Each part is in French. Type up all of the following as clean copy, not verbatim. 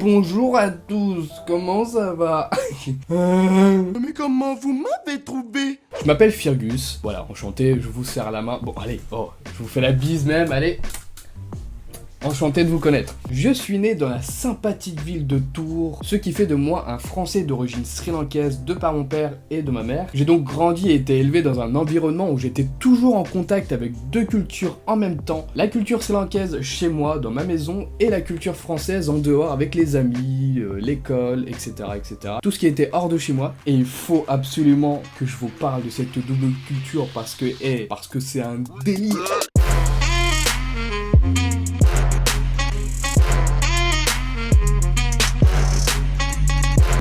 Bonjour à tous, comment ça va? Mais comment vous m'avez trouvé? Je m'appelle Firgus, voilà, enchanté, je vous serre la main. Bon, allez, je vous fais la bise même, allez. Enchanté de vous connaître. Je suis né dans la sympathique ville de Tours, ce qui fait de moi un Français d'origine sri-lankaise de par mon père et de ma mère. J'ai donc grandi et été élevé dans un environnement où j'étais toujours en contact avec deux cultures en même temps. La culture sri-lankaise chez moi, dans ma maison, et la culture française en dehors avec les amis, l'école, etc., etc. Tout ce qui était hors de chez moi. Et il faut absolument que je vous parle de cette double culture parce que c'est un délire.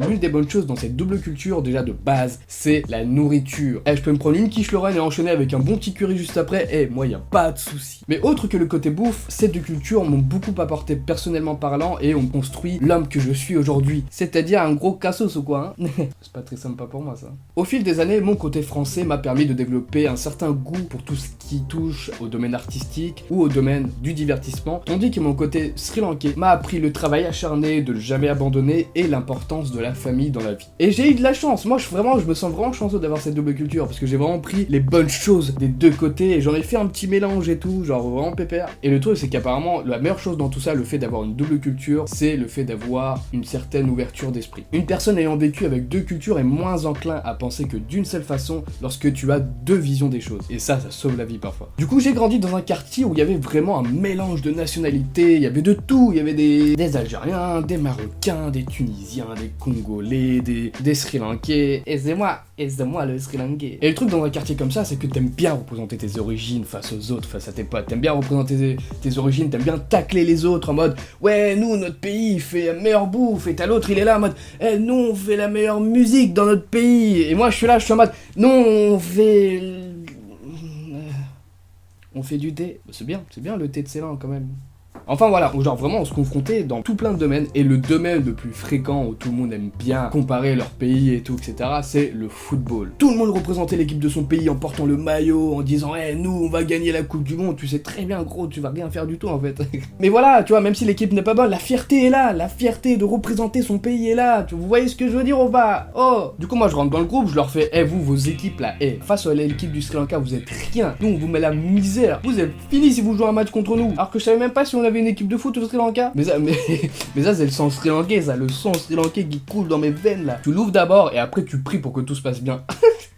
L'une des bonnes choses dans cette double culture, déjà de base, c'est la nourriture. Je peux me prendre une quiche Lorraine et enchaîner avec un bon petit curry juste après, moi y a pas de souci. Mais autre que le côté bouffe, ces deux cultures m'ont beaucoup apporté personnellement parlant et ont construit l'homme que je suis aujourd'hui. C'est-à-dire un gros cassos ou quoi, hein. C'est pas très sympa pour moi ça. Au fil des années, mon côté français m'a permis de développer un certain goût pour tout ce qui touche au domaine artistique ou au domaine du divertissement, tandis que mon côté sri-lankais m'a appris le travail acharné, de ne jamais abandonner et l'importance de la famille dans la vie. Et j'ai eu de la chance, moi je me sens vraiment chanceux d'avoir cette double culture parce que j'ai vraiment pris les bonnes choses des deux côtés et j'en ai fait un petit mélange et tout, genre vraiment pépère. Et le truc c'est qu'apparemment la meilleure chose dans tout ça, le fait d'avoir une double culture, c'est le fait d'avoir une certaine ouverture d'esprit. Une personne ayant vécu avec deux cultures est moins enclin à penser que d'une seule façon lorsque tu as deux visions des choses. Et ça sauve la vie parfois. Du coup j'ai grandi dans un quartier où il y avait vraiment un mélange de nationalités, il y avait de tout, il y avait des Algériens, des Marocains, des Tunisiens, des Congolais, des Sri Lankais, et c'est moi le Sri Lankais. Et le truc dans un quartier comme ça, c'est que t'aimes bien représenter tes origines face aux autres, face à tes potes, t'aimes bien représenter tes origines, t'aimes bien tacler les autres en mode ouais, nous, notre pays, il fait la meilleure bouffe, et t'as l'autre, il est là en mode nous, on fait la meilleure musique dans notre pays, et moi, je suis en mode non, on fait du thé. C'est bien le thé de Ceylan quand même. Enfin voilà, genre vraiment on se confrontait dans tout plein de domaines, et le domaine le plus fréquent où tout le monde aime bien comparer leur pays et tout, etc., c'est le football. Tout le monde représentait l'équipe de son pays en portant le maillot, en disant nous on va gagner la coupe du monde, tu sais très bien gros, tu vas rien faire du tout en fait. Mais voilà, tu vois, même si l'équipe n'est pas bonne, la fierté est là, la fierté de représenter son pays est là, vous voyez ce que je veux dire ou pas? Du coup moi je rentre dans le groupe, je leur fais vous, vos équipes là, face à l'équipe du Sri Lanka vous êtes rien, nous on vous met la misère, vous êtes finis si vous jouez un match contre nous, alors que je savais même pas si on avait une équipe de foot au Sri Lanka. Mais ça c'est le sang sri lankais, ça, le sang sri lankais qui coule dans mes veines là. Tu l'ouvres d'abord et après tu pries pour que tout se passe bien.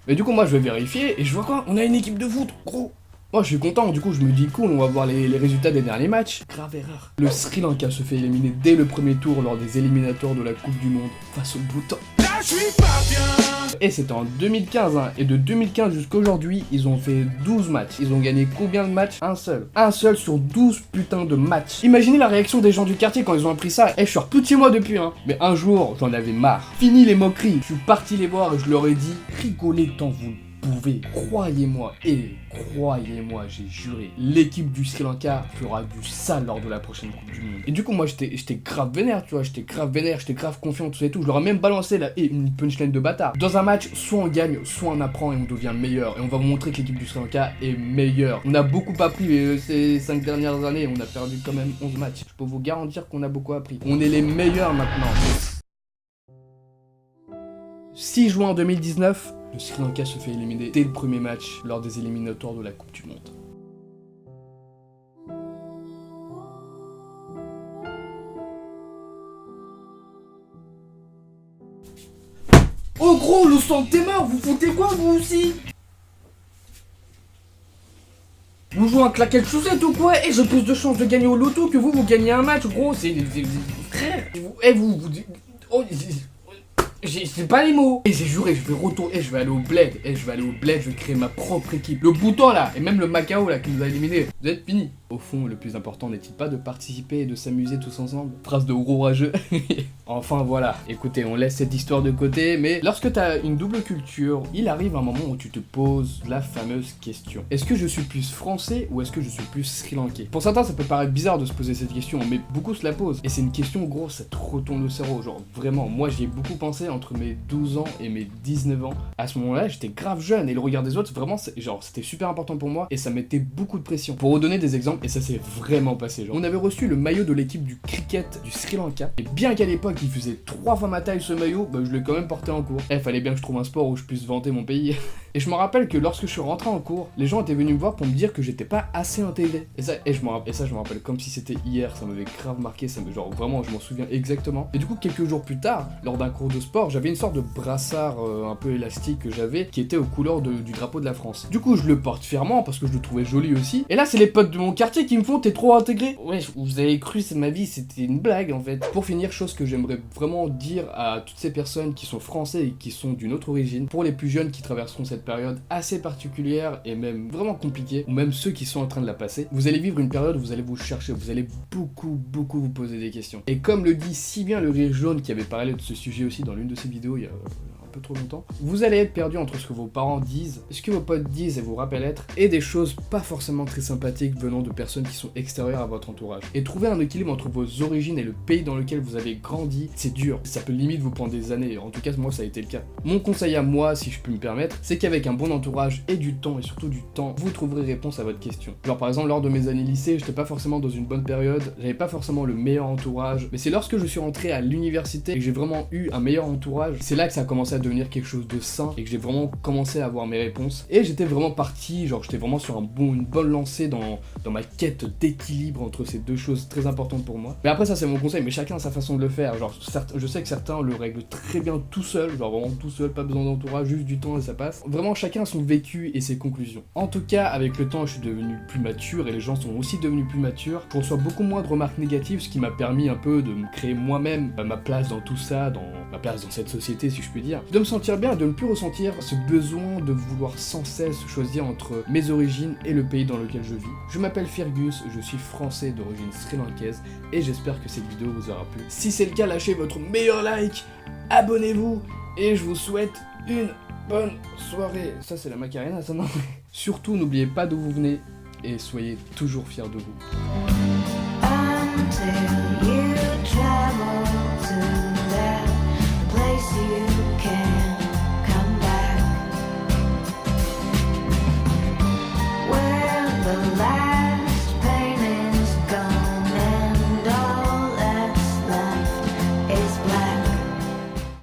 Mais du coup moi je vais vérifier et je vois quoi? On a une équipe de foot, gros. Moi je suis content, du coup je me dis cool, on va voir les résultats des derniers matchs. Grave erreur. Le Sri Lanka se fait éliminer dès le premier tour lors des éliminatoires de la Coupe du Monde face au Bhoutan. Là je suis pas bien. Et c'était en 2015, hein. Et de 2015 jusqu'à aujourd'hui, ils ont fait 12 matchs. Ils ont gagné combien de matchs? Un seul. Un seul sur 12 putains de matchs. Imaginez la réaction des gens du quartier quand ils ont appris ça. Je suis tout chez moi depuis, hein. Mais un jour, j'en avais marre. Fini les moqueries. Je suis parti les voir et je leur ai dit, rigolez tant vous pouvez, croyez-moi, j'ai juré, l'équipe du Sri Lanka fera du sale lors de la prochaine Coupe du Monde. Et du coup, moi, j'étais grave vénère, tu vois, j'étais grave confiant, tout ça et tout. Je leur ai même balancé une punchline de bâtard. Dans un match, soit on gagne, soit on apprend et on devient meilleur. Et on va vous montrer que l'équipe du Sri Lanka est meilleure. On a beaucoup appris ces 5 dernières années, on a perdu quand même 11 matchs. Je peux vous garantir qu'on a beaucoup appris. On est les meilleurs maintenant. 6 juin 2019, le Sri Lanka se fait éliminer dès le premier match lors des éliminatoires de la Coupe du Monde. Oh gros, le sang t'es mort, vous foutez quoi vous aussi? Vous jouez un claquette chaussette ou quoi? J'ai plus de chances de gagner au loto que vous gagnez un match, gros, c'est... Frère, c'est pas les mots. Et j'ai juré, je vais retourner, je vais aller au bled. Je vais créer ma propre équipe. Le Bhoutan là, et même le Macao là qui nous a éliminés. Vous êtes finis. Au fond, le plus important n'est-il pas de participer et de s'amuser tous ensemble? Phrase de gros rageux. Enfin voilà, écoutez, on laisse cette histoire de côté, mais lorsque t'as une double culture, il arrive un moment où tu te poses la fameuse question. Est-ce que je suis plus français ou est-ce que je suis plus sri-lankais? Pour certains, ça peut paraître bizarre de se poser cette question, mais beaucoup se la posent. Et c'est une question, gros, ça te retourne le cerveau. Genre, vraiment, moi j'y ai beaucoup pensé entre mes 12 ans et mes 19 ans. À ce moment-là, j'étais grave jeune et le regard des autres, vraiment, c'était super important pour moi et ça mettait beaucoup de pression. Pour vous donner des exemples, exemple, et ça s'est vraiment passé. Genre, on avait reçu le maillot de l'équipe du cricket du Sri Lanka, et bien qu'à l'époque il faisait 3 fois ma taille ce maillot, bah je l'ai quand même porté en cours. Il fallait bien que je trouve un sport où je puisse vanter mon pays. Et je me rappelle que lorsque je suis rentré en cours, les gens étaient venus me voir pour me dire que j'étais pas assez intégré. Et ça, je me rappelle comme si c'était hier, ça m'avait grave marqué, genre vraiment, je m'en souviens exactement. Et du coup, quelques jours plus tard, lors d'un cours de sport, j'avais une sorte de brassard un peu élastique que j'avais, qui était aux couleurs du drapeau de la France. Du coup, je le porte fièrement parce que je le trouvais joli aussi. Et là, c'est les potes de mon quartier qui me font, t'es trop intégré. Ouais, vous avez cru, c'est ma vie, c'était une blague en fait. Pour finir, chose que j'aimerais vraiment dire à toutes ces personnes qui sont français et qui sont d'une autre origine, pour les plus jeunes qui traverseront cette période assez particulière et même vraiment compliquée, ou même ceux qui sont en train de la passer, vous allez vivre une période où vous allez vous chercher, vous allez beaucoup vous poser des questions. Et comme le dit si bien le Rire Jaune qui avait parlé de ce sujet aussi dans l'une de ses vidéos il y a un peu trop longtemps, vous allez être perdu entre ce que vos parents disent, ce que vos potes disent et vous rappellent être, et des choses pas forcément très sympathiques venant de personnes qui sont extérieures à votre entourage. Et trouver un équilibre entre vos origines et le pays dans lequel vous avez grandi, c'est dur. Ça peut limite vous prendre des années, en tout cas moi ça a été le cas. Mon conseil à moi, si je peux me permettre, c'est qu'avec un bon entourage et du temps, et surtout du temps, vous trouverez réponse à votre question. Genre par exemple lors de mes années lycée, j'étais pas forcément dans une bonne période, j'avais pas forcément le meilleur entourage, mais c'est lorsque je suis rentré à l'université et que j'ai vraiment eu un meilleur entourage, c'est là que ça a commencé à devenir quelque chose de sain et que j'ai vraiment commencé à avoir mes réponses. Et j'étais vraiment parti, genre j'étais vraiment sur une bonne lancée dans ma quête d'équilibre entre ces deux choses très importantes pour moi. Mais après ça c'est mon conseil, mais chacun a sa façon de le faire. Genre je sais que certains le règlent très bien tout seul, genre vraiment tout seul, pas besoin d'entourage, juste du temps et ça passe. Vraiment chacun a son vécu et ses conclusions. En tout cas avec le temps je suis devenu plus mature et les gens sont aussi devenus plus matures. Je reçois beaucoup moins de remarques négatives, ce qui m'a permis un peu de me créer moi-même ma place dans tout ça, dans ma place dans cette société si je puis dire. De me sentir bien et de ne plus ressentir ce besoin de vouloir sans cesse choisir entre mes origines et le pays dans lequel je vis. Je m'appelle Fergus, je suis français d'origine sri-lankaise et j'espère que cette vidéo vous aura plu. Si c'est le cas, lâchez votre meilleur like, abonnez-vous et je vous souhaite une bonne soirée. Ça c'est la Macarena ça non. Surtout n'oubliez pas d'où vous venez et soyez toujours fiers de vous.